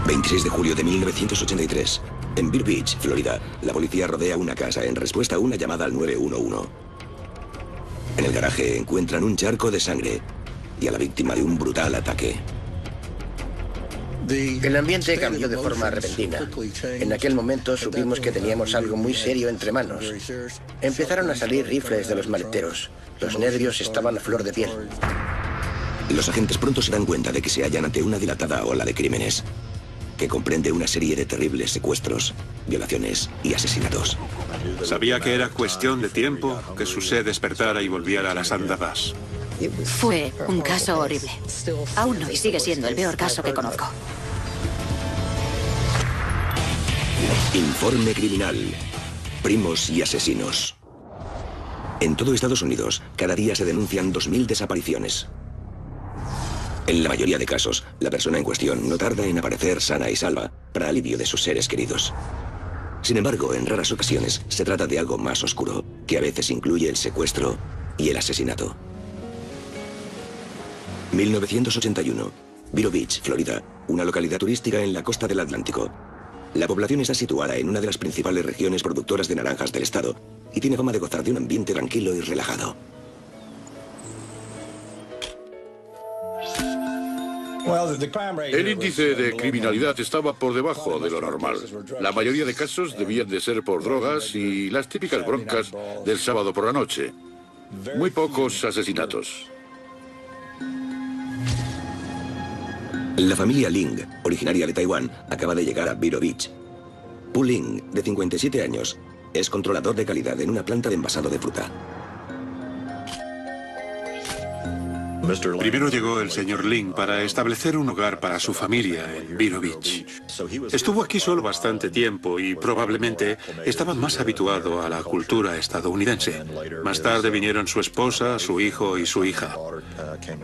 26 de julio de 1983. En Vero Beach, Florida, la policía rodea una casa en respuesta a una llamada al 911. En el garaje encuentran un charco de sangre y a la víctima de un brutal ataque. El ambiente cambió de forma repentina. En aquel momento supimos que teníamos algo muy serio entre manos. Empezaron a salir rifles de los maleteros. Los nervios estaban a flor de piel. Los agentes pronto se dan cuenta de que se hallan ante una dilatada ola de crímenes, que comprende una serie de terribles secuestros, violaciones y asesinatos. Sabía que era cuestión de tiempo que su sed despertara y volviera a las andadas. Fue un caso horrible. Aún hoy sigue siendo el peor caso que conozco. Informe criminal. Primos y asesinos. En todo Estados Unidos, cada día se denuncian 2000 desapariciones. En la mayoría de casos, la persona en cuestión no tarda en aparecer sana y salva para alivio de sus seres queridos. Sin embargo, en raras ocasiones, se trata de algo más oscuro, que a veces incluye el secuestro y el asesinato. 1981. Vero Beach, Florida, una localidad turística en la costa del Atlántico. La población está situada en una de las principales regiones productoras de naranjas del estado y tiene fama de gozar de un ambiente tranquilo y relajado. El índice de criminalidad estaba por debajo de lo normal. La mayoría de casos debían de ser por drogas y las típicas broncas del sábado por la noche. Muy pocos asesinatos. La familia Ling, originaria de Taiwán, acaba de llegar a Vero Beach. Pu Ling, de 57 años, es controlador de calidad en una planta de envasado de fruta. Primero llegó el señor Ling para establecer un hogar para su familia en Vero Beach. Estuvo aquí solo bastante tiempo y probablemente estaba más habituado a la cultura estadounidense. Más tarde vinieron su esposa, su hijo y su hija.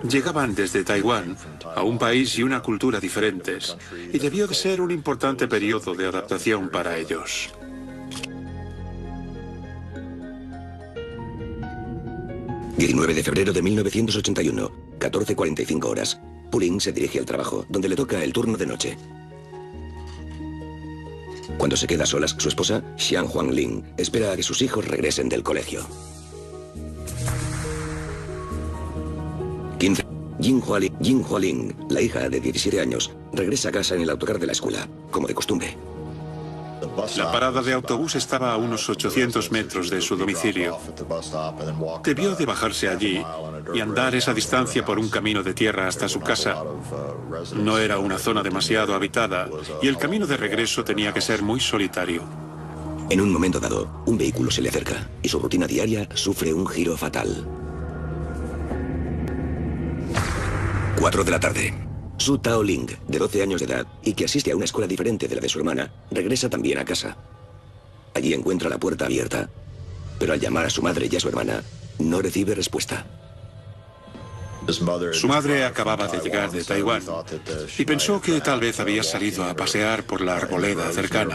Llegaban desde Taiwán a un país y una cultura diferentes, y debió de ser un importante periodo de adaptación para ellos. El 19 de febrero de 1981, 14:45 horas, Pu Ling se dirige al trabajo, donde le toca el turno de noche. Cuando se queda a solas, su esposa, Xiang Huang Ling, espera a que sus hijos regresen del colegio. 15. Jing Hua Ling, la hija de 17 años, regresa a casa en el autocar de la escuela, como de costumbre. La parada de autobús estaba a unos 800 metros de su domicilio. Debió de bajarse allí y andar esa distancia por un camino de tierra hasta su casa. No era una zona demasiado habitada y el camino de regreso tenía que ser muy solitario. En un momento dado, un vehículo se le acerca y su rutina diaria sufre un giro fatal. 4 de la tarde. Su Tao Ling, de 12 años de edad y que asiste a una escuela diferente de la de su hermana, regresa también a casa. Allí encuentra la puerta abierta, pero al llamar a su madre y a su hermana, no recibe respuesta. Su madre acababa de llegar de Taiwán y pensó que tal vez había salido a pasear por la arboleda cercana.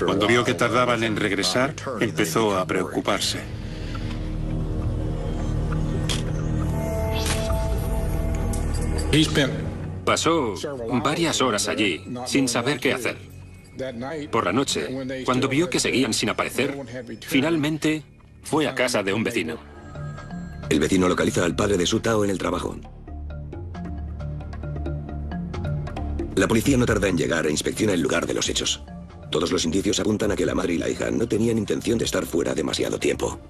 Cuando vio que tardaban en regresar, empezó a preocuparse. Pasó varias horas allí sin saber qué hacer. Por la noche, cuando vio que seguían sin aparecer, finalmente fue a casa de un vecino. El vecino localiza al padre de Su Tao en el trabajo. La policía no tarda en llegar e inspecciona el lugar de los hechos. Todos los indicios apuntan a que la madre y la hija no tenían intención de estar fuera demasiado tiempo.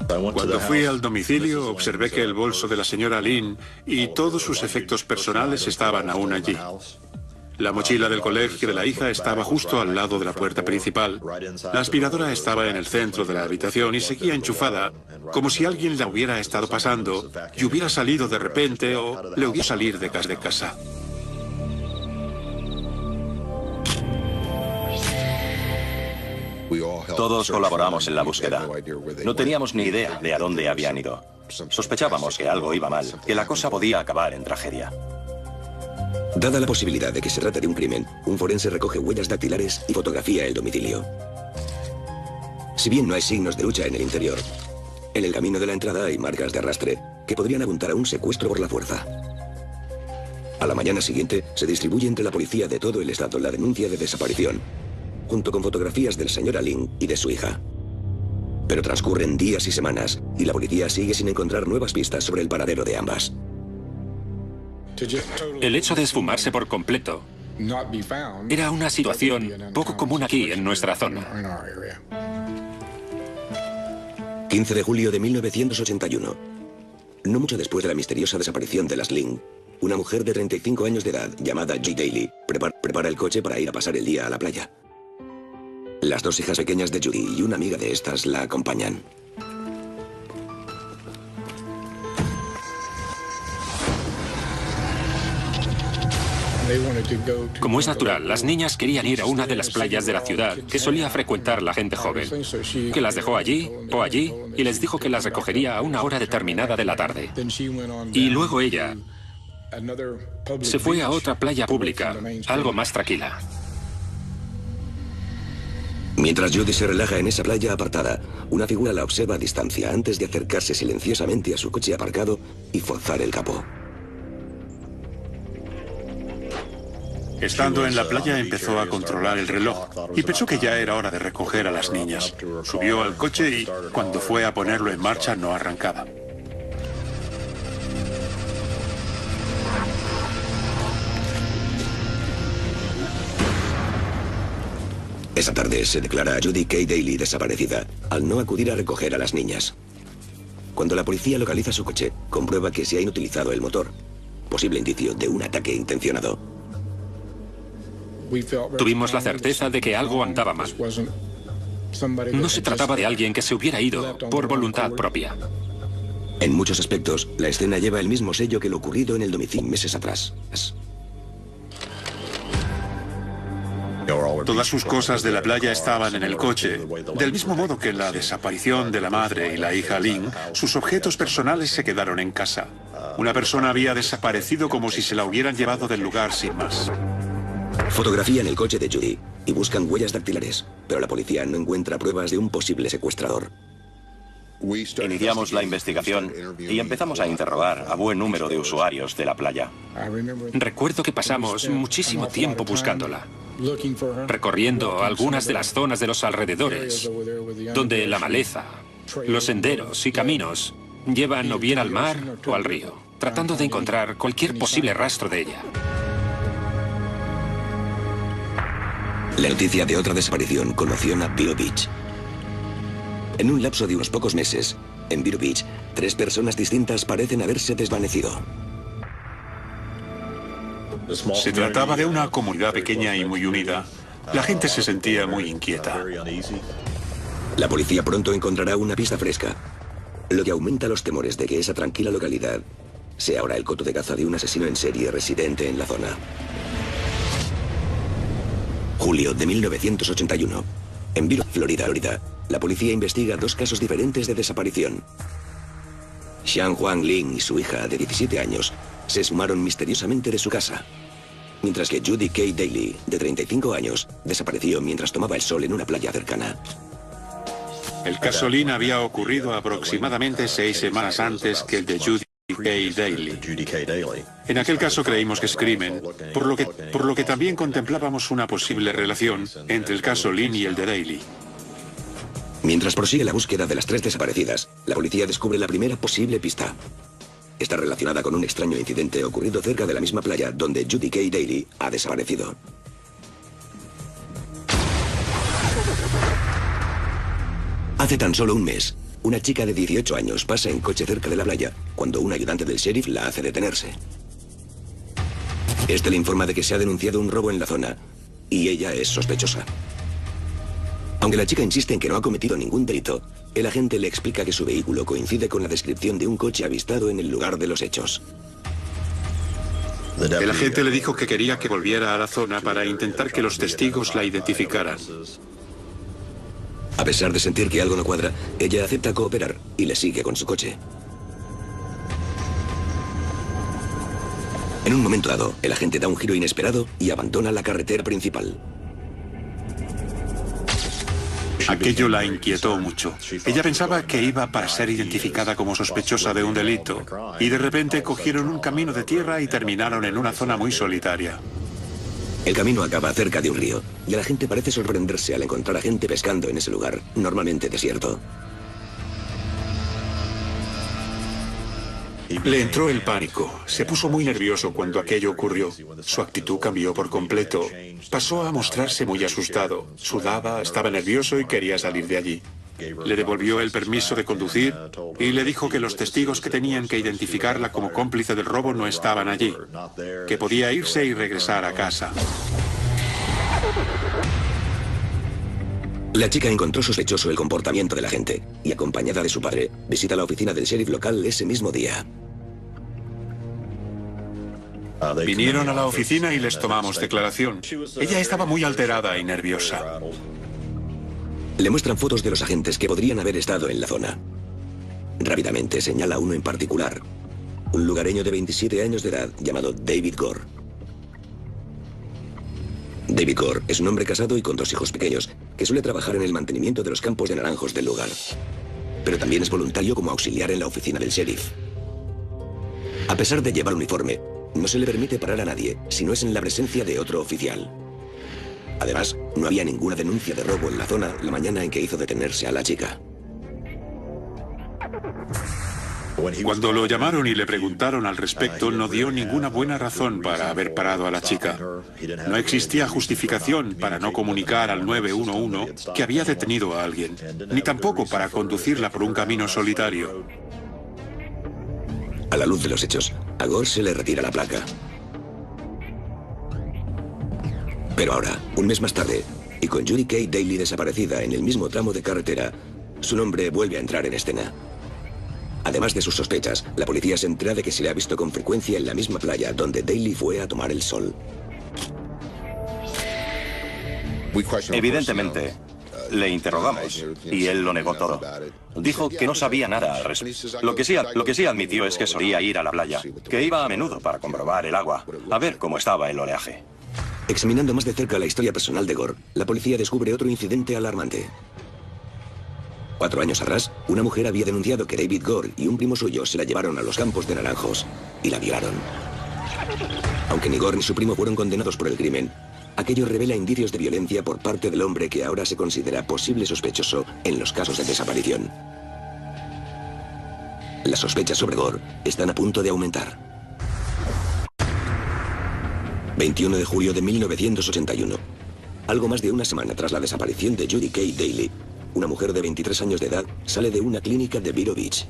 Cuando fui al domicilio, observé que el bolso de la señora Lin y todos sus efectos personales estaban aún allí. La mochila del colegio de la hija estaba justo al lado de la puerta principal. La aspiradora estaba en el centro de la habitación y seguía enchufada, como si alguien la hubiera estado pasando y hubiera salido de repente o le hubiera salir de casa. Todos colaboramos en la búsqueda. No teníamos ni idea de a dónde habían ido. Sospechábamos que algo iba mal, que la cosa podía acabar en tragedia. Dada la posibilidad de que se trate de un crimen, un forense recoge huellas dactilares y fotografía el domicilio. Si bien no hay signos de lucha en el interior, en el camino de la entrada hay marcas de arrastre que podrían apuntar a un secuestro por la fuerza. A la mañana siguiente, se distribuye entre la policía de todo el estado la denuncia de desaparición, junto con fotografías del señor Lin y de su hija. Pero transcurren días y semanas, y la policía sigue sin encontrar nuevas pistas sobre el paradero de ambas. El hecho de esfumarse por completo era una situación poco común aquí en nuestra zona. 15 de julio de 1981. No mucho después de la misteriosa desaparición de las Lin, una mujer de 35 años de edad, llamada Judy Daly, prepara el coche para ir a pasar el día a la playa. Las dos hijas pequeñas de Judy y una amiga de estas la acompañan. Como es natural, las niñas querían ir a una de las playas de la ciudad que solía frecuentar la gente joven, que las dejó allí y les dijo que las recogería a una hora determinada de la tarde. Y luego ella se fue a otra playa pública, algo más tranquila. Mientras Judy se relaja en esa playa apartada, una figura la observa a distancia antes de acercarse silenciosamente a su coche aparcado y forzar el capó. Estando en la playa empezó a controlar el reloj y pensó que ya era hora de recoger a las niñas. Subió al coche y cuando fue a ponerlo en marcha no arrancaba. Esa tarde se declara a Judy Kay Daly desaparecida, al no acudir a recoger a las niñas. Cuando la policía localiza su coche, comprueba que se ha inutilizado el motor, posible indicio de un ataque intencionado. Tuvimos la certeza de que algo andaba mal. No se trataba de alguien que se hubiera ido por voluntad propia. En muchos aspectos, la escena lleva el mismo sello que lo ocurrido en el domicilio meses atrás. Todas sus cosas de la playa estaban en el coche. Del mismo modo que en la desaparición de la madre y la hija Lin, sus objetos personales se quedaron en casa. Una persona había desaparecido como si se la hubieran llevado del lugar sin más. Fotografían el coche de Judy y buscan huellas dactilares, pero la policía no encuentra pruebas de un posible secuestrador. Iniciamos la investigación y empezamos a interrogar a buen número de usuarios de la playa. Recuerdo que pasamos muchísimo tiempo buscándola, recorriendo algunas de las zonas de los alrededores, donde la maleza, los senderos y caminos llevan o bien al mar o al río, tratando de encontrar cualquier posible rastro de ella. La noticia de otra desaparición conmociona Vero Beach. En un lapso de unos pocos meses, en Vero Beach, 3 personas distintas parecen haberse desvanecido. Se trataba de una comunidad pequeña y muy unida. La gente se sentía muy inquieta. La policía pronto encontrará una pista fresca, lo que aumenta los temores de que esa tranquila localidad sea ahora el coto de caza de un asesino en serie residente en la zona. Julio de 1981. En Vero, Florida, la policía investiga 2 casos diferentes de desaparición. Xiang Huang Lin y su hija de 17 años se esfumaron misteriosamente de su casa, mientras que Judy Kay Daly, de 35 años, desapareció mientras tomaba el sol en una playa cercana. El caso Lin había ocurrido aproximadamente 6 semanas antes que el de Judy Kay Daly. En aquel caso creímos que es crimen, por lo que también contemplábamos una posible relación entre el caso Lin y el de Daly. Mientras prosigue la búsqueda de las 3 desaparecidas, la policía descubre la primera posible pista. Está relacionada con un extraño incidente ocurrido cerca de la misma playa donde Judy Kay Daly ha desaparecido. Hace tan solo un mes, una chica de 18 años pasa en coche cerca de la playa cuando un ayudante del sheriff la hace detenerse. Este le informa de que se ha denunciado un robo en la zona y ella es sospechosa. Aunque la chica insiste en que no ha cometido ningún delito, el agente le explica que su vehículo coincide con la descripción de un coche avistado en el lugar de los hechos. El agente le dijo que quería que volviera a la zona para intentar que los testigos la identificaran. A pesar de sentir que algo no cuadra, ella acepta cooperar y le sigue con su coche. En un momento dado, el agente da un giro inesperado y abandona la carretera principal. Aquello la inquietó mucho. Ella pensaba que iba para ser identificada como sospechosa de un delito, y de repente cogieron un camino de tierra y terminaron en una zona muy solitaria. El camino acaba cerca de un río, y a la gente parece sorprenderse al encontrar a gente pescando en ese lugar, normalmente desierto. Le entró el pánico. Se puso muy nervioso cuando aquello ocurrió. Su actitud cambió por completo. Pasó a mostrarse muy asustado. Sudaba, estaba nervioso y quería salir de allí. Le devolvió el permiso de conducir y le dijo que los testigos que tenían que identificarla como cómplice del robo no estaban allí, que podía irse y regresar a casa. La chica encontró sospechoso el comportamiento de la gente y, acompañada de su padre, visita la oficina del sheriff local ese mismo día. Vinieron a la oficina y les tomamos declaración. Ella estaba muy alterada y nerviosa. Le muestran fotos de los agentes que podrían haber estado en la zona. Rápidamente señala a uno en particular, un lugareño de 27 años de edad llamado David Gore. David Gore es un hombre casado y con 2 hijos pequeños que suele trabajar en el mantenimiento de los campos de naranjos del lugar. Pero también es voluntario como auxiliar en la oficina del sheriff. A pesar de llevar uniforme, no se le permite parar a nadie si no es en la presencia de otro oficial. Además, no había ninguna denuncia de robo en la zona la mañana en que hizo detenerse a la chica. Cuando lo llamaron y le preguntaron al respecto, no dio ninguna buena razón para haber parado a la chica. No existía justificación para no comunicar al 911 que había detenido a alguien, ni tampoco para conducirla por un camino solitario. A la luz de los hechos, a Gore se le retira la placa. Pero ahora, un mes más tarde, y con Judy Kay Daly desaparecida en el mismo tramo de carretera, su nombre vuelve a entrar en escena. Además de sus sospechas, la policía se entera de que se le ha visto con frecuencia en la misma playa donde Daly fue a tomar el sol. Evidentemente, le interrogamos y él lo negó todo. Dijo que no sabía nada al respecto. Lo que sí admitió es que solía ir a la playa, que iba a menudo para comprobar el agua, a ver cómo estaba el oleaje. Examinando más de cerca la historia personal de Gore, la policía descubre otro incidente alarmante. 4 años atrás, una mujer había denunciado que David Gore y un primo suyo se la llevaron a los campos de naranjos y la violaron. Aunque ni Gore ni su primo fueron condenados por el crimen, aquello revela indicios de violencia por parte del hombre que ahora se considera posible sospechoso en los casos de desaparición. Las sospechas sobre Gore están a punto de aumentar. 21 de julio de 1981. Algo más de una semana tras la desaparición de Judy Kay Daly, una mujer de 23 años de edad sale de una clínica de Vero Beach.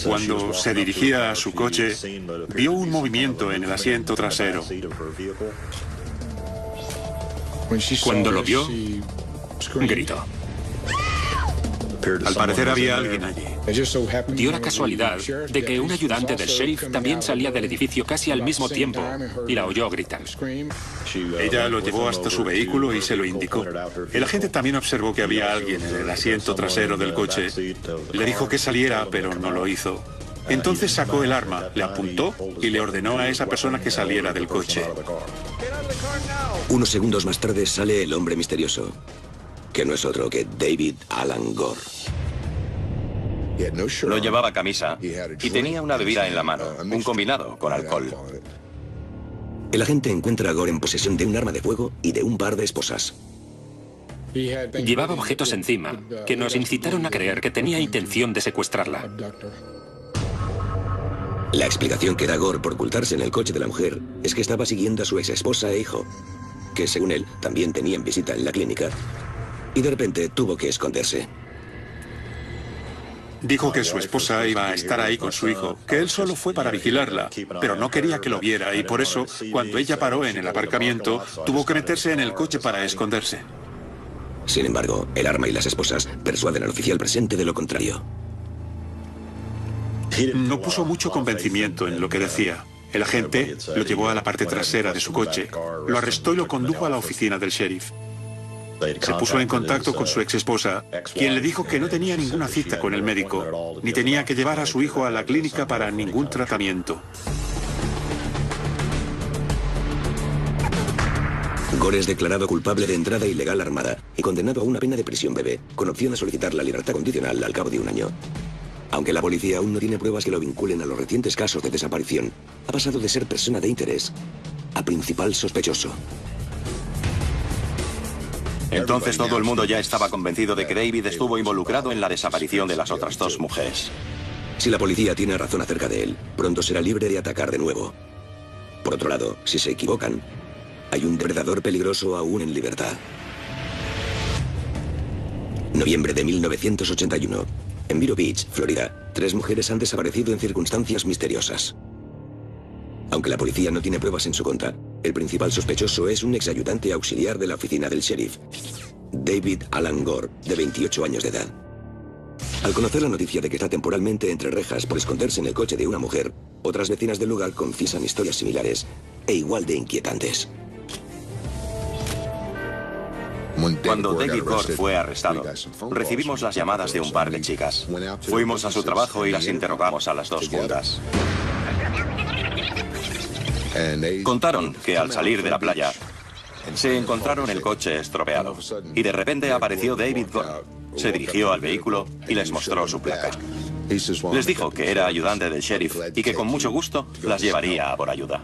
Cuando se dirigía a su coche, vio un movimiento en el asiento trasero. Cuando lo vio, gritó. Al parecer había alguien allí. Dio la casualidad de que un ayudante del sheriff también salía del edificio casi al mismo tiempo y la oyó gritar. Ella lo llevó hasta su vehículo y se lo indicó. El agente también observó que había alguien en el asiento trasero del coche. Le dijo que saliera, pero no lo hizo. Entonces sacó el arma, le apuntó y le ordenó a esa persona que saliera del coche. Unos segundos más tarde sale el hombre misterioso, que no es otro que David Alan Gore. No llevaba camisa y tenía una bebida en la mano, un combinado con alcohol. El agente encuentra a Gore en posesión de un arma de fuego y de un par de esposas. Llevaba objetos encima que nos incitaron a creer que tenía intención de secuestrarla. La explicación que da Gore por ocultarse en el coche de la mujer es que estaba siguiendo a su ex esposa e hijo, que según él también tenían visita en la clínica, y de repente tuvo que esconderse. Dijo que su esposa iba a estar ahí con su hijo, que él solo fue para vigilarla, pero no quería que lo viera y por eso, cuando ella paró en el aparcamiento, tuvo que meterse en el coche para esconderse. Sin embargo, el arma y las esposas persuaden al oficial presente de lo contrario. No puso mucho convencimiento en lo que decía. El agente lo llevó a la parte trasera de su coche, lo arrestó y lo condujo a la oficina del sheriff. Se puso en contacto con su ex esposa, quien le dijo que no tenía ninguna cita con el médico, ni tenía que llevar a su hijo a la clínica para ningún tratamiento. Gore es declarado culpable de entrada ilegal armada y condenado a una pena de prisión breve, con opción a solicitar la libertad condicional al cabo de un año. Aunque la policía aún no tiene pruebas que lo vinculen a los recientes casos de desaparición, ha pasado de ser persona de interés a principal sospechoso. Entonces todo el mundo ya estaba convencido de que David estuvo involucrado en la desaparición de las otras dos mujeres. Si la policía tiene razón acerca de él, pronto será libre de atacar de nuevo. Por otro lado, si se equivocan, hay un depredador peligroso aún en libertad. Noviembre de 1981. En Vero Beach, Florida, 3 mujeres han desaparecido en circunstancias misteriosas. Aunque la policía no tiene pruebas en su contra, el principal sospechoso es un exayudante auxiliar de la oficina del sheriff, David Alan Gore, de 28 años de edad. Al conocer la noticia de que está temporalmente entre rejas por esconderse en el coche de una mujer, otras vecinas del lugar confiesan historias similares e igual de inquietantes. Cuando David Gore fue arrestado, recibimos las llamadas de un par de chicas. Fuimos a su trabajo y las interrogamos a las dos juntas. Contaron que al salir de la playa, se encontraron el coche estropeado y de repente apareció David Gore. Se dirigió al vehículo y les mostró su placa. Les dijo que era ayudante del sheriff y que con mucho gusto las llevaría a por ayuda.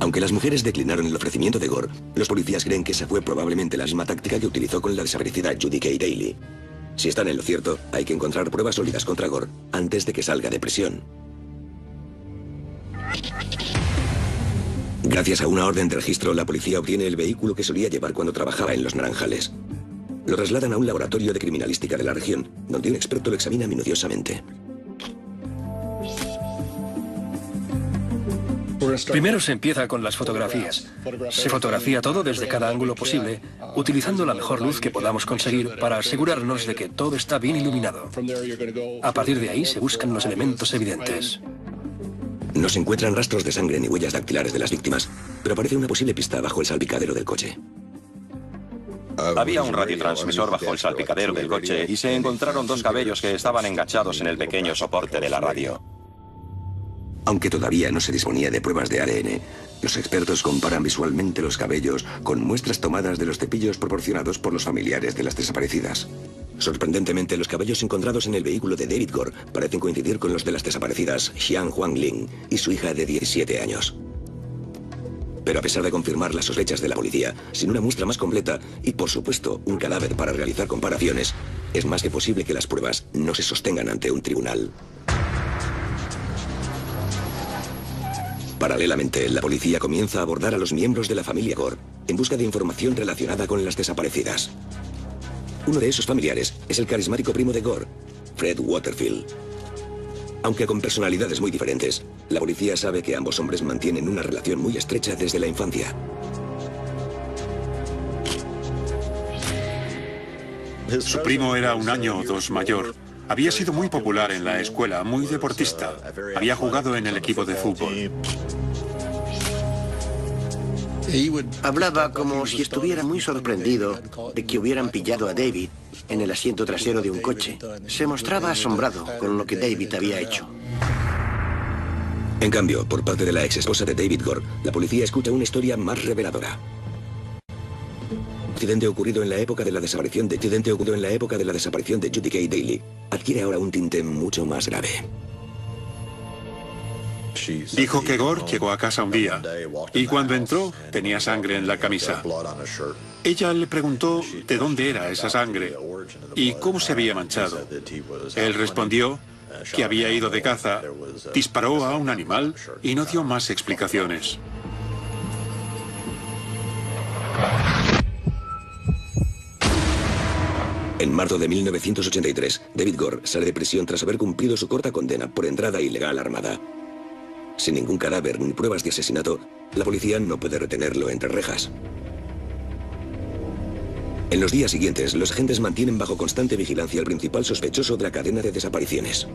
Aunque las mujeres declinaron el ofrecimiento de Gore, los policías creen que esa fue probablemente la misma táctica que utilizó con la desaparecida Judy Kay Daly. Si están en lo cierto, hay que encontrar pruebas sólidas contra Gore antes de que salga de prisión. Gracias a una orden de registro, la policía obtiene el vehículo que solía llevar cuando trabajaba en Los Naranjales. Lo trasladan a un laboratorio de criminalística de la región, donde un experto lo examina minuciosamente. Primero se empieza con las fotografías. Se fotografía todo desde cada ángulo posible, utilizando la mejor luz que podamos conseguir para asegurarnos de que todo está bien iluminado. A partir de ahí se buscan los elementos evidentes. No se encuentran rastros de sangre ni huellas dactilares de las víctimas, pero aparece una posible pista bajo el salpicadero del coche. Había un radiotransmisor bajo el salpicadero del coche y se encontraron 2 cabellos que estaban enganchados en el pequeño soporte de la radio. Aunque todavía no se disponía de pruebas de ADN, los expertos comparan visualmente los cabellos con muestras tomadas de los cepillos proporcionados por los familiares de las desaparecidas. Sorprendentemente, los cabellos encontrados en el vehículo de David Gore parecen coincidir con los de las desaparecidas Xian Huangling y su hija de 17 años. Pero a pesar de confirmar las sospechas de la policía, sin una muestra más completa y, por supuesto, un cadáver para realizar comparaciones, es más que posible que las pruebas no se sostengan ante un tribunal. Paralelamente, la policía comienza a abordar a los miembros de la familia Gore en busca de información relacionada con las desaparecidas. Uno de esos familiares es el carismático primo de Gore, Fred Waterfield. Aunque con personalidades muy diferentes, la policía sabe que ambos hombres mantienen una relación muy estrecha desde la infancia. Su primo era 1 año o 2 mayor. Había sido muy popular en la escuela, muy deportista. Había jugado en el equipo de fútbol. Hablaba como si estuviera muy sorprendido de que hubieran pillado a David en el asiento trasero de un coche. Se mostraba asombrado con lo que David había hecho. En cambio, por parte de la ex esposa de David Gore, la policía escucha una historia más reveladora. El accidente ocurrido en la época de la desaparición de Judy Kay Daly adquiere ahora un tinte mucho más grave. Dijo que Gore llegó a casa un día y cuando entró tenía sangre en la camisa. Ella le preguntó de dónde era esa sangre y cómo se había manchado. Él respondió que había ido de caza, disparó a un animal y no dio más explicaciones. En marzo de 1983, David Gore sale de prisión tras haber cumplido su corta condena por entrada ilegal armada. Sin ningún cadáver ni pruebas de asesinato, la policía no puede retenerlo entre rejas. En los días siguientes, los agentes mantienen bajo constante vigilancia al principal sospechoso de la cadena de desapariciones.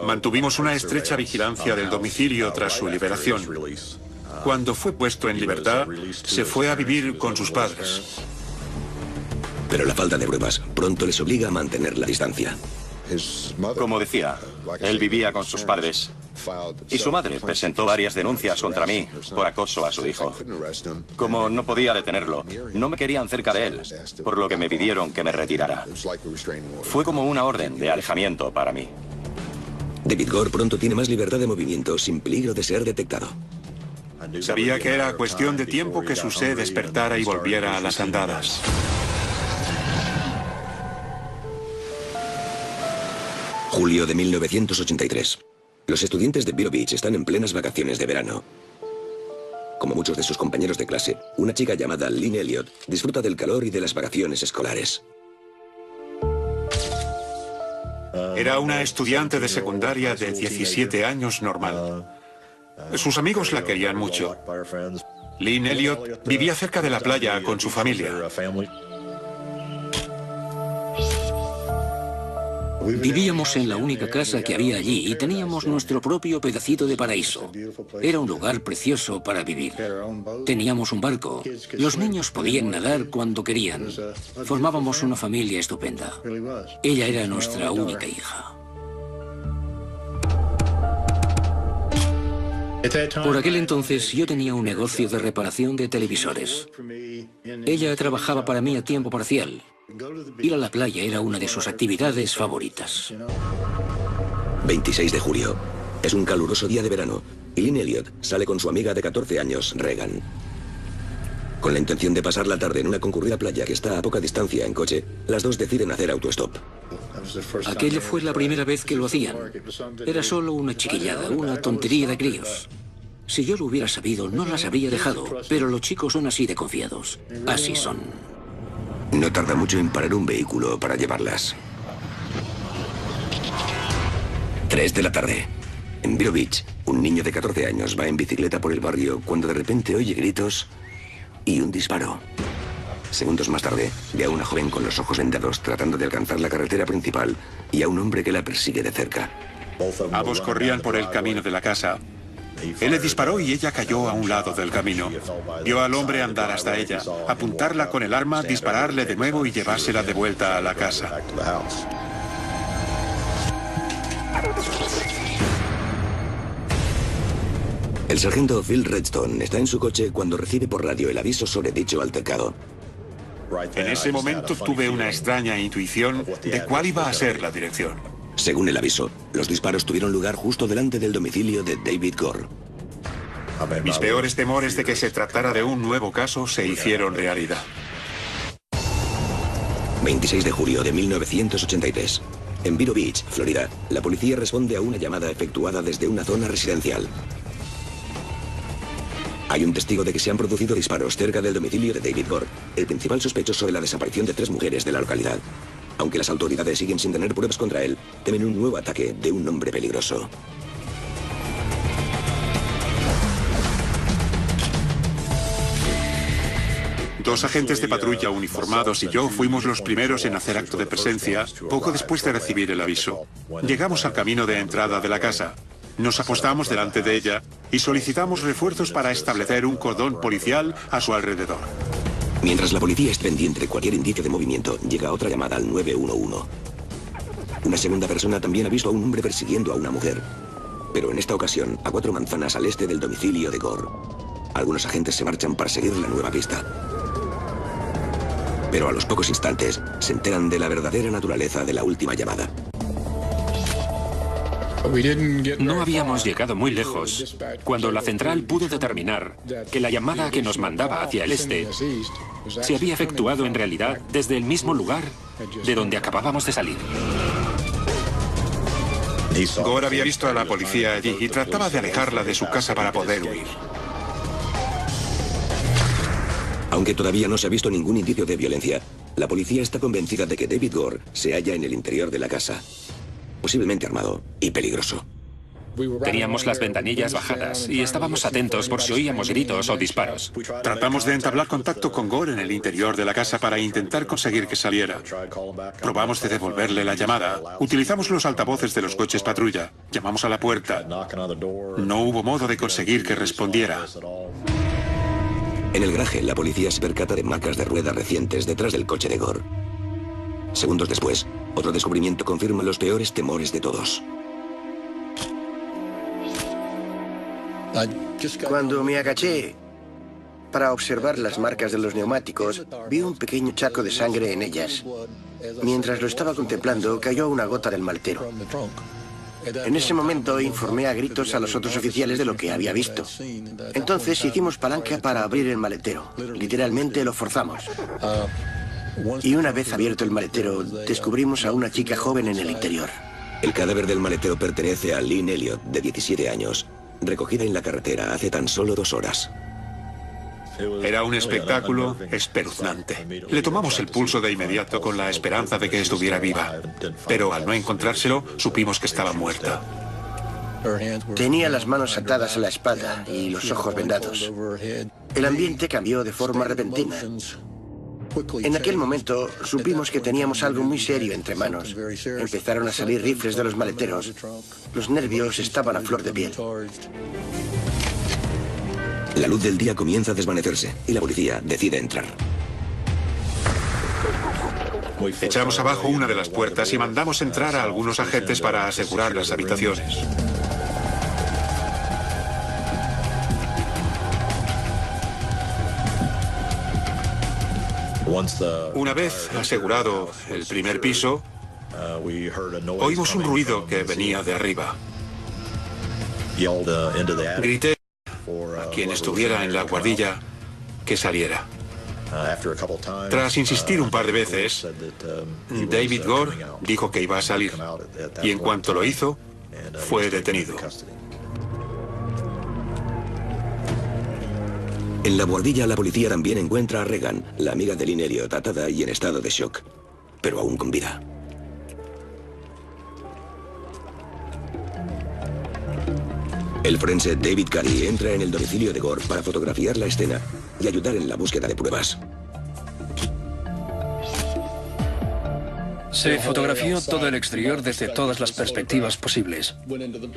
Mantuvimos una estrecha vigilancia del domicilio tras su liberación. Cuando fue puesto en libertad, se fue a vivir con sus padres. Pero la falta de pruebas pronto les obliga a mantener la distancia. Como decía, él vivía con sus padres Y su madre presentó varias denuncias contra mí por acoso a su hijo. Como no podía detenerlo, no me querían cerca de él, por lo que me pidieron que me retirara. Fue como una orden de alejamiento para mí. David Gore pronto tiene más libertad de movimiento sin peligro de ser detectado. Sabía que era cuestión de tiempo que su sed despertara y volviera a las andadas. Julio de 1983. Los estudiantes de Vero Beach están en plenas vacaciones de verano. Como muchos de sus compañeros de clase, una chica llamada Lynn Elliott disfruta del calor y de las vacaciones escolares. Era una estudiante de secundaria de 17 años normal. Sus amigos la querían mucho. Lynn Elliott vivía cerca de la playa con su familia. Vivíamos en la única casa que había allí y teníamos nuestro propio pedacito de paraíso. Era un lugar precioso para vivir. Teníamos un barco. Los niños podían nadar cuando querían. Formábamos una familia estupenda. Ella era nuestra única hija. Por aquel entonces yo tenía un negocio de reparación de televisores. Ella trabajaba para mí a tiempo parcial. Ir a la playa era una de sus actividades favoritas. 26 de julio. Es un caluroso día de verano y Lynn Elliott sale con su amiga de 14 años, Regan. Con la intención de pasar la tarde en una concurrida playa que está a poca distancia en coche, las dos deciden hacer autostop. Aquella fue la primera vez que lo hacían. Era solo una chiquillada, una tontería de críos. Si yo lo hubiera sabido, no las habría dejado, pero los chicos son así de confiados. Así son. No tarda mucho en parar un vehículo para llevarlas. 3 de la tarde. En Vero Beach, un niño de 14 años va en bicicleta por el barrio cuando de repente oye gritos y un disparo. Segundos más tarde, ve a una joven con los ojos vendados tratando de alcanzar la carretera principal y a un hombre que la persigue de cerca. Ambos corrían por el camino de la casa. Él le disparó y ella cayó a un lado del camino. Vio al hombre andar hasta ella, apuntarla con el arma, dispararle de nuevo y llevársela de vuelta a la casa. El sargento Phil Redstone está en su coche cuando recibe por radio el aviso sobre dicho altercado. En ese momento tuve una extraña intuición de cuál iba a ser la dirección. Según el aviso, los disparos tuvieron lugar justo delante del domicilio de David Gore. Mis peores temores de que se tratara de un nuevo caso se hicieron realidad. 26 de julio de 1983. En Vero Beach, Florida, la policía responde a una llamada efectuada desde una zona residencial. Hay un testigo de que se han producido disparos cerca del domicilio de David Gore, el principal sospechoso de la desaparición de 3 mujeres de la localidad. Aunque las autoridades siguen sin tener pruebas contra él, temen un nuevo ataque de un hombre peligroso. Dos agentes de patrulla uniformados y yo fuimos los primeros en hacer acto de presencia poco después de recibir el aviso. Llegamos al camino de entrada de la casa. Nos apostamos delante de ella y solicitamos refuerzos para establecer un cordón policial a su alrededor. Mientras la policía es pendiente de cualquier indicio de movimiento, llega otra llamada al 911. Una segunda persona también ha visto a un hombre persiguiendo a una mujer, pero en esta ocasión a 4 manzanas al este del domicilio de Gore. Algunos agentes se marchan para seguir la nueva pista. Pero a los pocos instantes se enteran de la verdadera naturaleza de la última llamada. No habíamos llegado muy lejos cuando la central pudo determinar que la llamada que nos mandaba hacia el este se había efectuado en realidad desde el mismo lugar de donde acabábamos de salir. Gore había visto a la policía allí y trataba de alejarla de su casa para poder huir. Aunque todavía no se ha visto ningún indicio de violencia, la policía está convencida de que David Gore se halla en el interior de la casa, posiblemente armado y peligroso. Teníamos las ventanillas bajadas y estábamos atentos por si oíamos gritos o disparos. Tratamos de entablar contacto con Gore en el interior de la casa para intentar conseguir que saliera. Probamos de devolverle la llamada. Utilizamos los altavoces de los coches patrulla. Llamamos a la puerta. No hubo modo de conseguir que respondiera. En el garaje, la policía se percata de marcas de ruedas recientes detrás del coche de Gore. Segundos después, otro descubrimiento confirma los peores temores de todos. Cuando me agaché para observar las marcas de los neumáticos, vi un pequeño charco de sangre en ellas. Mientras lo estaba contemplando, cayó una gota del maletero. En ese momento informé a gritos a los otros oficiales de lo que había visto. Entonces hicimos palanca para abrir el maletero. Literalmente lo forzamos. Y una vez abierto el maletero, descubrimos a una chica joven en el interior. El cadáver del maletero pertenece a Lynn Elliott, de 17 años, recogida en la carretera hace tan solo 2 horas. Era un espectáculo espeluznante. Le tomamos el pulso de inmediato con la esperanza de que estuviera viva. Pero al no encontrárselo, supimos que estaba muerta. Tenía las manos atadas a la espalda y los ojos vendados. El ambiente cambió de forma repentina. En aquel momento supimos que teníamos algo muy serio entre manos. Empezaron a salir rifles de los maleteros. Los nervios estaban a flor de piel. La luz del día comienza a desvanecerse y la policía decide entrar. Echamos abajo una de las puertas y mandamos entrar a algunos agentes para asegurar las habitaciones. Una vez asegurado el primer piso, oímos un ruido que venía de arriba. Grité a quien estuviera en la guardilla que saliera. Tras insistir un par de veces, David Gore dijo que iba a salir, y en cuanto lo hizo, fue detenido. En la guardilla, la policía también encuentra a Regan, la amiga de Lynn Elliott, atada y en estado de shock, pero aún con vida. El forense David Curry entra en el domicilio de Gore para fotografiar la escena y ayudar en la búsqueda de pruebas. Se fotografió todo el exterior desde todas las perspectivas posibles.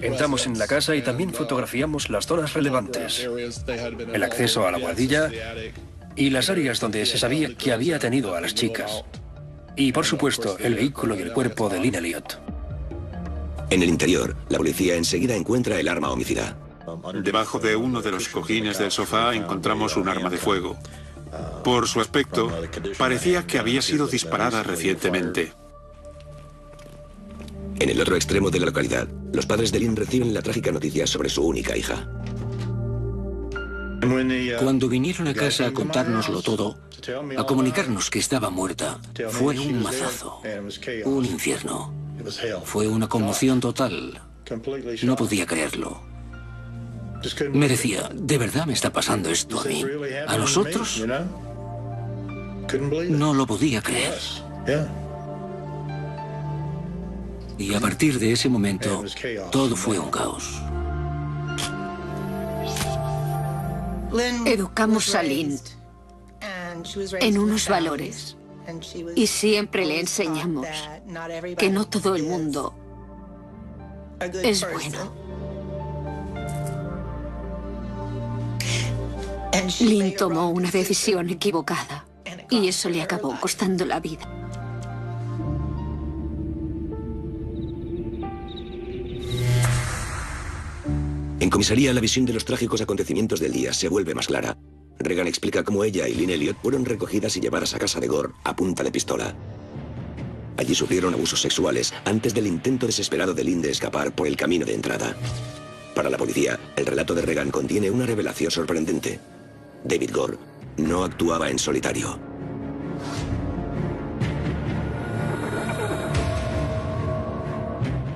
Entramos en la casa y también fotografiamos las zonas relevantes, el acceso a la guardilla y las áreas donde se sabía que había tenido a las chicas. Y, por supuesto, el vehículo y el cuerpo de Lynn Elliott. En el interior, la policía enseguida encuentra el arma homicida. Debajo de uno de los cojines del sofá encontramos un arma de fuego. Por su aspecto, parecía que había sido disparada recientemente. En el otro extremo de la localidad, los padres de Lynn reciben la trágica noticia sobre su única hija. Cuando vinieron a casa a contárnoslo todo, a comunicarnos que estaba muerta, fue un mazazo, un infierno. Fue una conmoción total. No podía creerlo. Me decía, ¿de verdad me está pasando esto a mí? ¿A nosotros? No lo podía creer. Y a partir de ese momento, todo fue un caos. Educamos a Lynn en unos valores y siempre le enseñamos que no todo el mundo es bueno. Lynn tomó una decisión equivocada y eso le acabó costando la vida. En comisaría, la visión de los trágicos acontecimientos del día se vuelve más clara. Regan explica cómo ella y Lynn Elliott fueron recogidas y llevadas a casa de Gore a punta de pistola. Allí sufrieron abusos sexuales antes del intento desesperado de Lynn de escapar por el camino de entrada. Para la policía, el relato de Regan contiene una revelación sorprendente. David Gore no actuaba en solitario.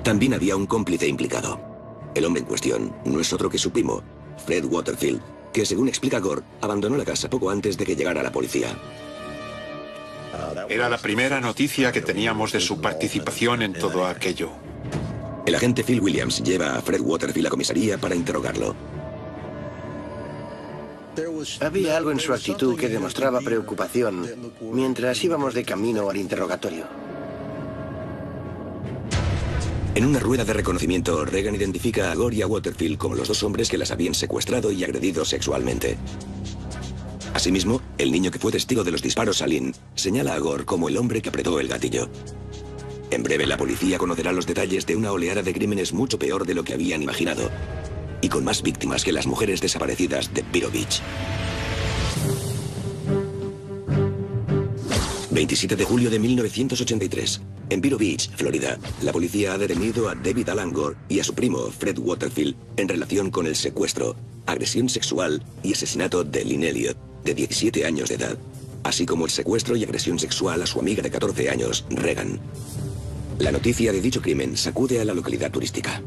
También había un cómplice implicado. El hombre en cuestión no es otro que su primo, Fred Waterfield, que, según explica Gore, abandonó la casa poco antes de que llegara la policía. Era la primera noticia que teníamos de su participación en todo aquello. El agente Phil Williams lleva a Fred Waterfield a comisaría para interrogarlo. Había algo en su actitud que demostraba preocupación mientras íbamos de camino al interrogatorio. En una rueda de reconocimiento, Regan identifica a Gore y a Waterfield como los dos hombres que las habían secuestrado y agredido sexualmente. Asimismo, el niño que fue testigo de los disparos a Lynn señala a Gore como el hombre que apretó el gatillo. En breve, la policía conocerá los detalles de una oleada de crímenes mucho peor de lo que habían imaginado. y con más víctimas que las mujeres desaparecidas de Vero Beach. 27 de julio de 1983. En Vero Beach, Florida, la policía ha detenido a David Alan Gore y a su primo Fred Waterfield en relación con el secuestro, agresión sexual y asesinato de Lynn Elliott, de 17 años de edad, así como el secuestro y agresión sexual a su amiga de 14 años, Regan. La noticia de dicho crimen sacude a la localidad turística.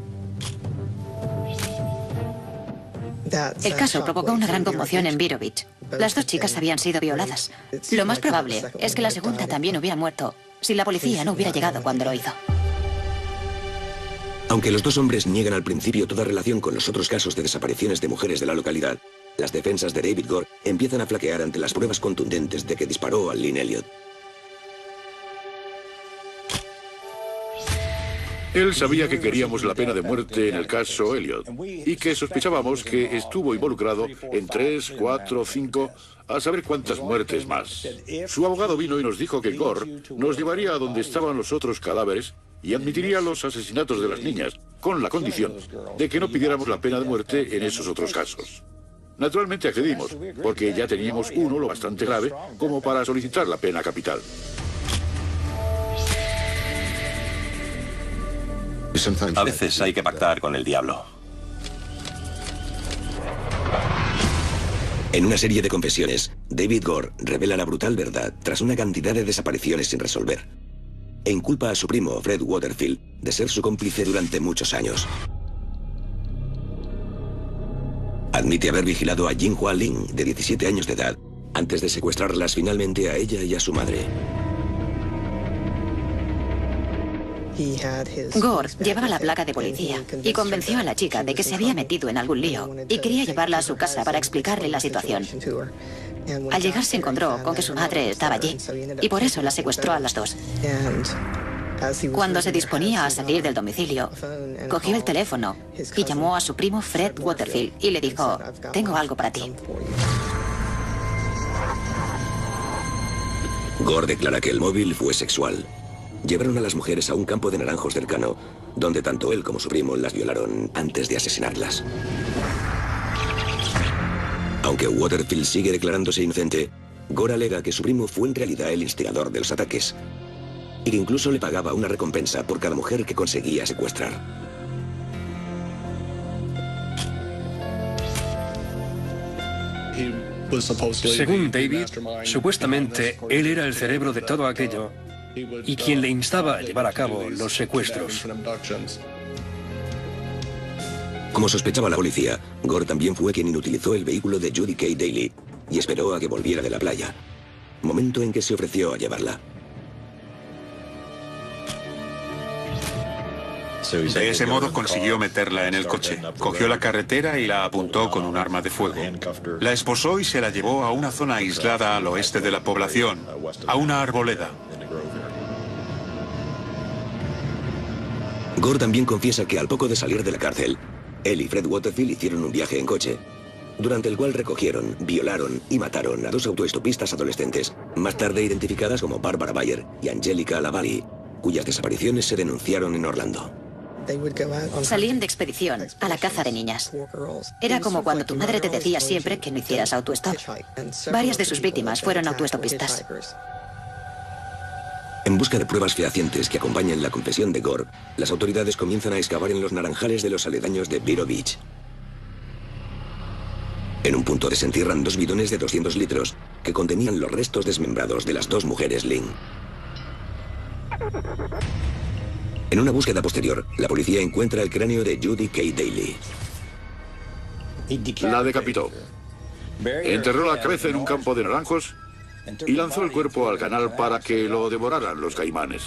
El caso provocó una gran conmoción en Vero Beach. Las dos chicas habían sido violadas. Lo más probable es que la segunda también hubiera muerto si la policía no hubiera llegado cuando lo hizo. Aunque los dos hombres niegan al principio toda relación con los otros casos de desapariciones de mujeres de la localidad, las defensas de David Gore empiezan a flaquear ante las pruebas contundentes de que disparó a Lynn Elliott. Él sabía que queríamos la pena de muerte en el caso Elliott y que sospechábamos que estuvo involucrado en 3, 4, 5, a saber cuántas muertes más. Su abogado vino y nos dijo que Gore nos llevaría a donde estaban los otros cadáveres y admitiría los asesinatos de las niñas, con la condición de que no pidiéramos la pena de muerte en esos otros casos. Naturalmente accedimos, porque ya teníamos uno lo bastante grave como para solicitar la pena capital. A veces hay que pactar con el diablo. En una serie de confesiones, David Gore revela la brutal verdad tras una cantidad de desapariciones sin resolver, e inculpa a su primo Fred Waterfield de ser su cómplice durante muchos años. Admite haber vigilado a Jinhua Lin, de 17 años de edad, antes de secuestrarlas finalmente a ella y a su madre. Gore llevaba la placa de policía y convenció a la chica de que se había metido en algún lío y quería llevarla a su casa para explicarle la situación. Al llegar se encontró con que su madre estaba allí y por eso la secuestró a las dos. Cuando se disponía a salir del domicilio, cogió el teléfono y llamó a su primo Fred Waterfield y le dijo: "Tengo algo para ti". Gore declara que el móvil fue sexual. Llevaron a las mujeres a un campo de naranjos cercano, donde tanto él como su primo las violaron antes de asesinarlas. Aunque Waterfield sigue declarándose inocente, Gore alega que su primo fue en realidad el instigador de los ataques y que incluso le pagaba una recompensa por cada mujer que conseguía secuestrar. Según David, supuestamente él era el cerebro de todo aquello y quien le instaba a llevar a cabo los secuestros. Como sospechaba la policía, Gore también fue quien inutilizó el vehículo de Judy Kay Daly y esperó a que volviera de la playa, momento en que se ofreció a llevarla. De ese modo consiguió meterla en el coche. Cogió la carretera y la apuntó con un arma de fuego. La esposó y se la llevó a una zona aislada al oeste de la población, a una arboleda. Gore también confiesa que al poco de salir de la cárcel, él y Fred Waterfield hicieron un viaje en coche, durante el cual recogieron, violaron y mataron a dos autoestopistas adolescentes, más tarde identificadas como Barbara Bayer y Angelica Lavallee, cuyas desapariciones se denunciaron en Orlando. Salían de expedición a la caza de niñas. Era como cuando tu madre te decía siempre que no hicieras autostop. Varias de sus víctimas fueron autoestopistas. En busca de pruebas fehacientes que acompañen la confesión de Gore, las autoridades comienzan a excavar en los naranjales de los aledaños de Vero Beach. En un punto desentierran 2 bidones de 200 litros que contenían los restos desmembrados de las dos mujeres Lynn. En una búsqueda posterior, la policía encuentra el cráneo de Judy Kay Daly. La decapitó. Enterró la cabeza en un campo de naranjos y lanzó el cuerpo al canal para que lo devoraran los caimanes.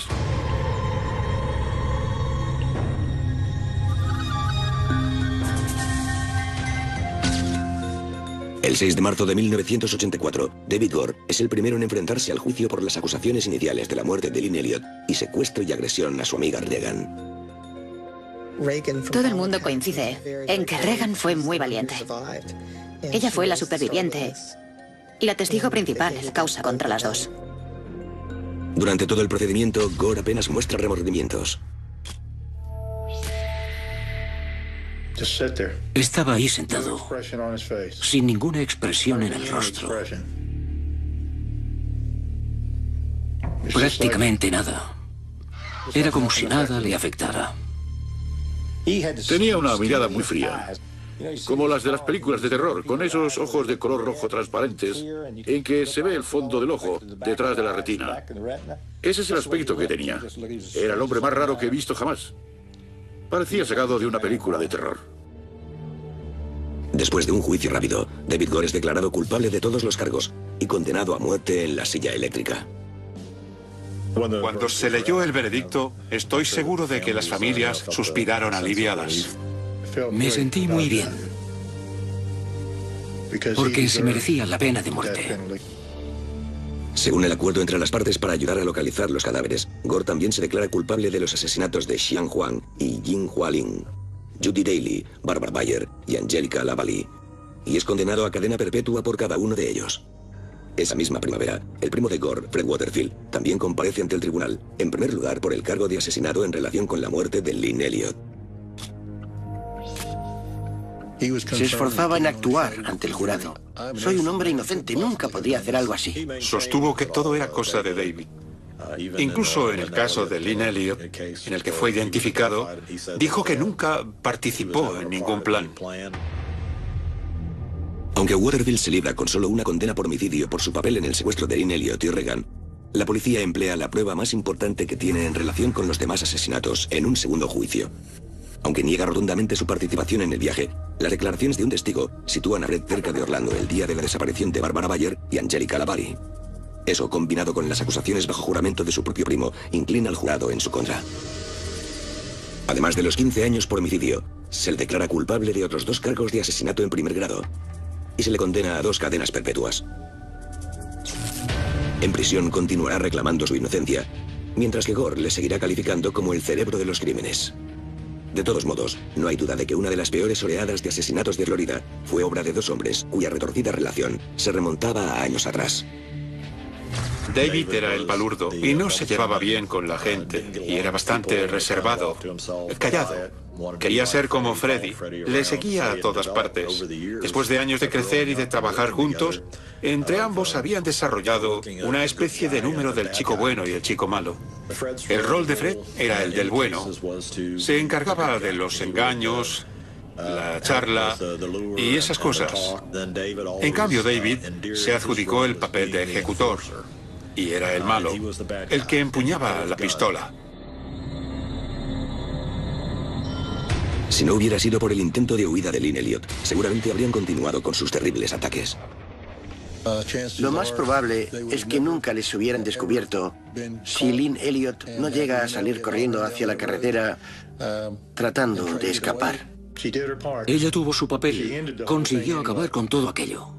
El 6 de marzo de 1984, David Gore es el primero en enfrentarse al juicio por las acusaciones iniciales de la muerte de Lynn Elliott y secuestro y agresión a su amiga Regan. Todo el mundo coincide en que Regan fue muy valiente. Ella fue la superviviente y la testigo principal en la causa contra las dos. Durante todo el procedimiento, Gore apenas muestra remordimientos. Estaba ahí sentado, sin ninguna expresión en el rostro. Prácticamente nada. Era como si nada le afectara. Tenía una mirada muy fría, como las de las películas de terror, con esos ojos de color rojo transparentes en que se ve el fondo del ojo detrás de la retina. Ese es el aspecto que tenía. Era el hombre más raro que he visto jamás. Parecía sacado de una película de terror. Después de un juicio rápido, David Gore es declarado culpable de todos los cargos y condenado a muerte en la silla eléctrica. Cuando se leyó el veredicto, estoy seguro de que las familias suspiraron aliviadas. Me sentí muy bien, porque se merecía la pena de muerte. Según el acuerdo entre las partes para ayudar a localizar los cadáveres, Gore también se declara culpable de los asesinatos de Xiang Huang y Jin Hualin, Judy Daly, Barbara Bayer y Angelica Lavallee, y es condenado a cadena perpetua por cada uno de ellos. Esa misma primavera, el primo de Gore, Fred Waterfield, también comparece ante el tribunal, en primer lugar por el cargo de asesinato en relación con la muerte de Lynn Elliot. Se esforzaba en actuar ante el jurado. Soy un hombre inocente, nunca podría hacer algo así. Sostuvo que todo era cosa de David. Incluso en el caso de Lynn Elliot, en el que fue identificado, dijo que nunca participó en ningún plan. Aunque Waterfield se libra con solo una condena por homicidio por su papel en el secuestro de Lynn Elliot y Reagan, la policía emplea la prueba más importante que tiene en relación con los demás asesinatos en un segundo juicio. Aunque niega rotundamente su participación en el viaje, las declaraciones de un testigo sitúan a Fred cerca de Orlando el día de la desaparición de Barbara Bayer y Angelica Lavallee. Eso, combinado con las acusaciones bajo juramento de su propio primo, inclina al jurado en su contra. Además de los 15 años por homicidio, se le declara culpable de otros 2 cargos de asesinato en primer grado y se le condena a 2 cadenas perpetuas. En prisión continuará reclamando su inocencia, mientras que Gore le seguirá calificando como el cerebro de los crímenes. De todos modos, no hay duda de que una de las peores oleadas de asesinatos de Florida fue obra de 2 hombres cuya retorcida relación se remontaba a años atrás. David era el palurdo y no se llevaba bien con la gente y era bastante reservado, callado. Quería ser como Freddy, le seguía a todas partes. Después de años de crecer y de trabajar juntos, entre ambos habían desarrollado una especie de número del chico bueno y el chico malo. El rol de Fred era el del bueno. Se encargaba de los engaños, la charla y esas cosas. En cambio, David se adjudicó el papel de ejecutor y era el malo, el que empuñaba la pistola. Si no hubiera sido por el intento de huida de Lynn Elliot, seguramente habrían continuado con sus terribles ataques. Lo más probable es que nunca les hubieran descubierto si Lynn Elliot no llega a salir corriendo hacia la carretera tratando de escapar. Ella tuvo su papel, consiguió acabar con todo aquello.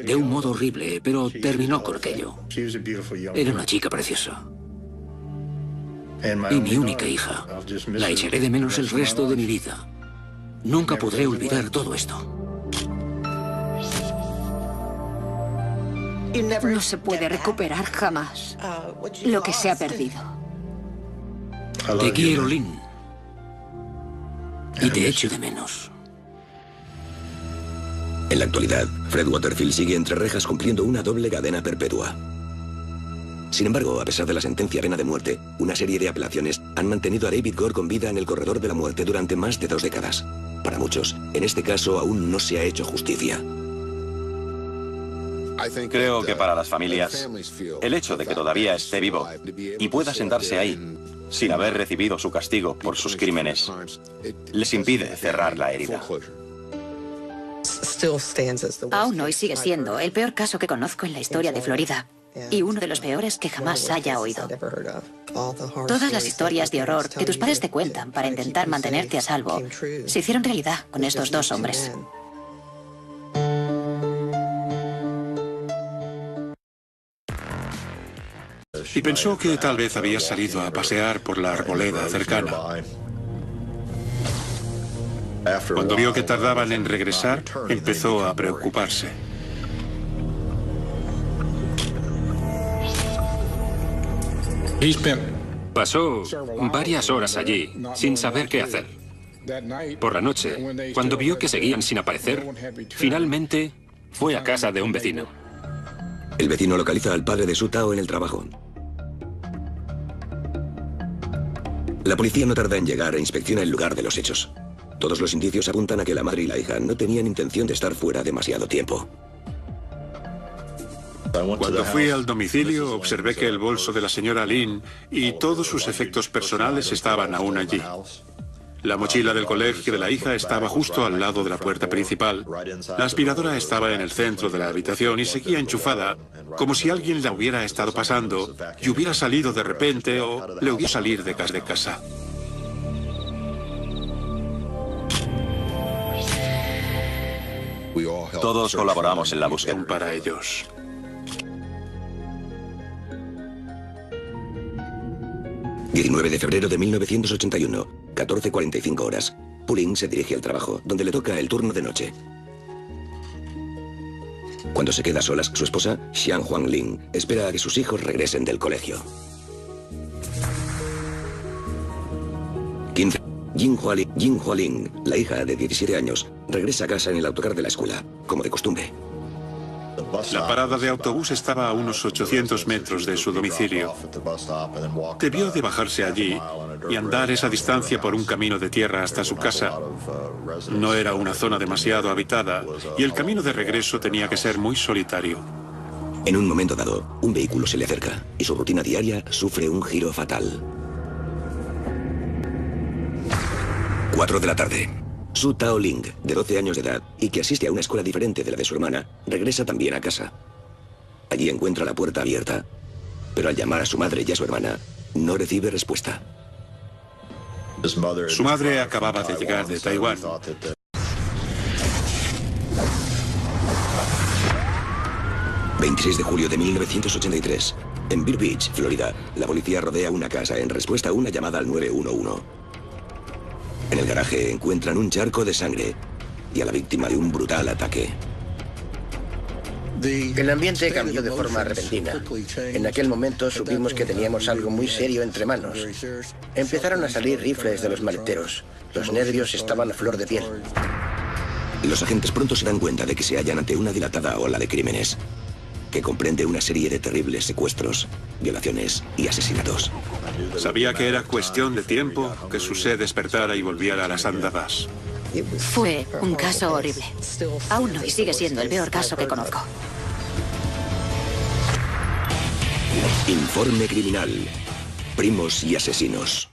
De un modo horrible, pero terminó con aquello. Era una chica preciosa. Y mi única hija. La echaré de menos el resto de mi vida. Nunca podré olvidar todo esto. No se puede recuperar jamás lo que se ha perdido. Te quiero, Lynn. Y te echo de menos. En la actualidad, Fred Waterfield sigue entre rejas cumpliendo una doble cadena perpetua. Sin embargo, a pesar de la sentencia pena de muerte, una serie de apelaciones han mantenido a David Gore con vida en el corredor de la muerte durante más de 2 décadas. Para muchos, en este caso aún no se ha hecho justicia. Creo que para las familias, el hecho de que todavía esté vivo y pueda sentarse ahí, sin haber recibido su castigo por sus crímenes, les impide cerrar la herida. Aún hoy sigue siendo el peor caso que conozco en la historia de Florida. Y uno de los peores que jamás haya oído. Todas las historias de horror que tus padres te cuentan para intentar mantenerte a salvo se hicieron realidad con estos 2 hombres. Y pensó que tal vez había salido a pasear por la arboleda cercana. Cuando vio que tardaban en regresar, empezó a preocuparse. Pasó varias horas allí, sin saber qué hacer. Por la noche, cuando vio que seguían sin aparecer, finalmente fue a casa de un vecino. El vecino localiza al padre de Su Tao en el trabajo. La policía no tarda en llegar e inspecciona el lugar de los hechos. Todos los indicios apuntan a que la madre y la hija no tenían intención de estar fuera demasiado tiempo. Cuando fui al domicilio, observé que el bolso de la señora Lin y todos sus efectos personales estaban aún allí. La mochila del colegio de la hija estaba justo al lado de la puerta principal. La aspiradora estaba en el centro de la habitación y seguía enchufada, como si alguien la hubiera estado pasando y hubiera salido de repente o le hubiera salir de casa. Todos colaboramos en la búsqueda. Para ellos. ...19 de febrero de 1981, 14:45 horas. Puling se dirige al trabajo, donde le toca el turno de noche. Cuando se queda a solas, su esposa, Xiang Huangling, espera a que sus hijos regresen del colegio. 15. Jin Hualing, la hija de 17 años, regresa a casa en el autocar de la escuela, como de costumbre. La parada de autobús estaba a unos 800 metros de su domicilio. Debió de bajarse allí y andar esa distancia por un camino de tierra hasta su casa. No era una zona demasiado habitada y el camino de regreso tenía que ser muy solitario. En un momento dado, un vehículo se le acerca y su rutina diaria sufre un giro fatal. 4 de la tarde. Su Tao Ling, de 12 años de edad y que asiste a una escuela diferente de la de su hermana, regresa también a casa. Allí encuentra la puerta abierta, pero al llamar a su madre y a su hermana, no recibe respuesta. Su madre acababa de llegar de Taiwán. ...26 de julio de 1983... en Vero Beach, Florida, la policía rodea una casa en respuesta a una llamada al 911. En el garaje encuentran un charco de sangre y a la víctima de un brutal ataque. El ambiente cambió de forma repentina. En aquel momento supimos que teníamos algo muy serio entre manos. Empezaron a salir rifles de los maleteros. Los nervios estaban a flor de piel. Los agentes pronto se dan cuenta de que se hallan ante una dilatada ola de crímenes, que comprende una serie de terribles secuestros, violaciones y asesinatos. Sabía que era cuestión de tiempo que su sed despertara y volviera a las andadas. Fue un caso horrible. Aún hoy sigue siendo el peor caso que conozco. Informe criminal. Primos y asesinos.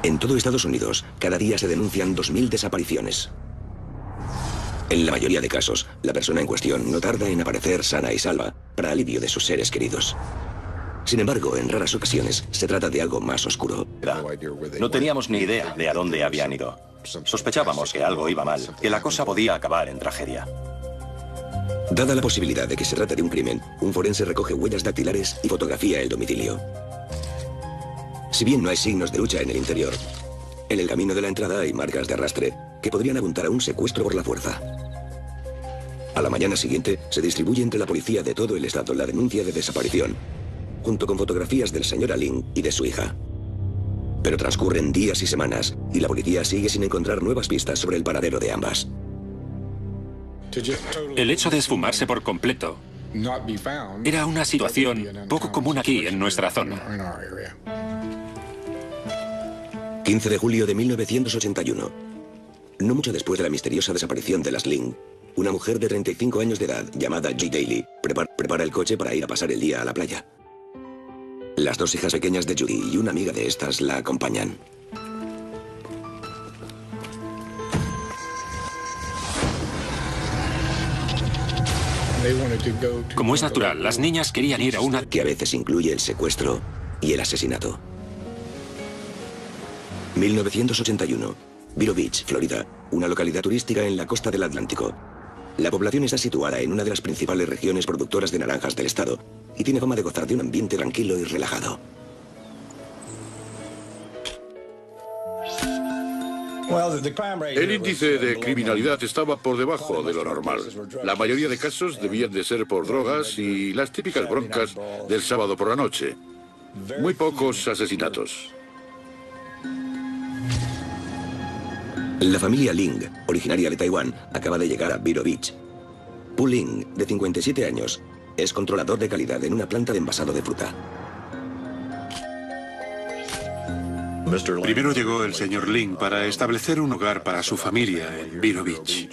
En todo Estados Unidos, cada día se denuncian 2000 desapariciones. En la mayoría de casos, la persona en cuestión no tarda en aparecer sana y salva para alivio de sus seres queridos. Sin embargo, en raras ocasiones, se trata de algo más oscuro. No teníamos ni idea de a dónde habían ido. Sospechábamos que algo iba mal, que la cosa podía acabar en tragedia. Dada la posibilidad de que se trate de un crimen, un forense recoge huellas dactilares y fotografía el domicilio. Si bien no hay signos de lucha en el interior, en el camino de la entrada hay marcas de arrastre que podrían apuntar a un secuestro por la fuerza. A la mañana siguiente, se distribuye entre la policía de todo el estado la denuncia de desaparición, junto con fotografías del señor Lin y de su hija. Pero transcurren días y semanas, y la policía sigue sin encontrar nuevas pistas sobre el paradero de ambas. El hecho de esfumarse por completo era una situación poco común aquí en nuestra zona. 15 de julio de 1981. No mucho después de la misteriosa desaparición de las Lin, una mujer de 35 años de edad, llamada Ji Daly, prepara el coche para ir a pasar el día a la playa. Las dos hijas pequeñas de Judy y una amiga de estas la acompañan. Como es natural, las niñas querían ir a una... que a veces incluye el secuestro y el asesinato. 1981. Vero Beach, Florida, una localidad turística en la costa del Atlántico. La población está situada en una de las principales regiones productoras de naranjas del estado y tiene fama de gozar de un ambiente tranquilo y relajado. El índice de criminalidad estaba por debajo de lo normal. La mayoría de casos debían de ser por drogas y las típicas broncas del sábado por la noche. Muy pocos asesinatos. La familia Ling, originaria de Taiwán, acaba de llegar a Vero Beach. Pu Ling, de 57 años, es controlador de calidad en una planta de envasado de fruta. Primero llegó el señor Ling para establecer un hogar para su familia en Vero Beach.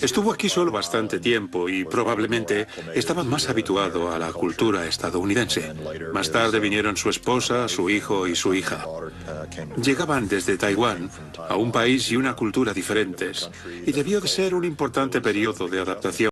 Estuvo aquí solo bastante tiempo y probablemente estaba más habituado a la cultura estadounidense. Más tarde vinieron su esposa, su hijo y su hija. Llegaban desde Taiwán a un país y una cultura diferentes y debió de ser un importante periodo de adaptación.